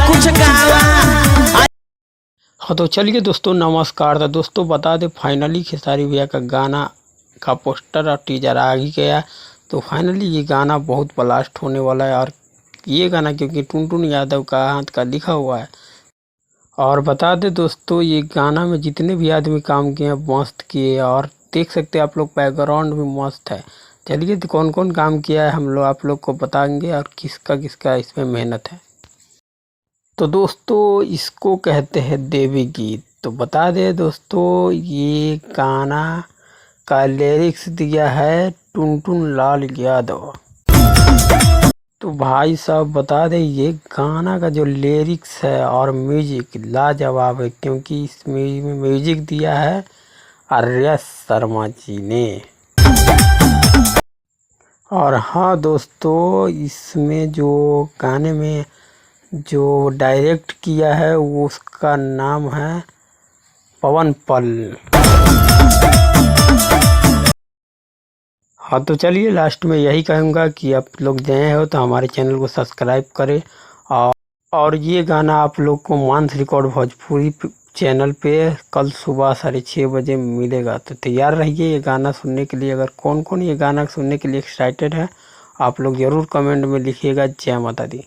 कुछ गावा। हाँ तो चलिए दोस्तों, नमस्कार। तो दोस्तों बता दें, फाइनली खेसारी भैया का गाना का पोस्टर और टीजर आ ही गया। तो फाइनली ये गाना बहुत ब्लास्ट होने वाला है। और ये गाना क्योंकि टुनटुन यादव का हाथ का लिखा हुआ है। और बता दें दोस्तों, ये गाना में जितने भी आदमी काम किए हैं मस्त किए। और देख सकते हैं आप लोग, बैकग्राउंड भी मस्त है। चलिए तो कौन कौन काम किया है हम लोग आप लोग को बताएंगे और किसका किसका इसमें मेहनत है। तो दोस्तों इसको कहते हैं देवी गीत। तो बता दें दोस्तों, ये गाना का लिरिक्स दिया है टुनटुन लाल यादव। तो भाई साहब बता दें, ये गाना का जो लिरिक्स है और म्यूजिक लाजवाब है, क्योंकि इसमें म्यूजिक दिया है आर्या शर्मा जी ने। और हाँ दोस्तों, इसमें जो गाने में जो डायरेक्ट किया है वो उसका नाम है पवन पल। हाँ तो चलिए लास्ट में यही कहूँगा कि आप लोग नए हो तो हमारे चैनल को सब्सक्राइब करें। और ये गाना आप लोग को मानस रिकॉर्ड भोजपुरी चैनल पे कल सुबह 6:30 बजे मिलेगा। तो तैयार रहिए ये गाना सुनने के लिए। अगर कौन कौन ये गाना सुनने के लिए एक्साइटेड है, आप लोग ज़रूर कमेंट में लिखिएगा। जय माता दी।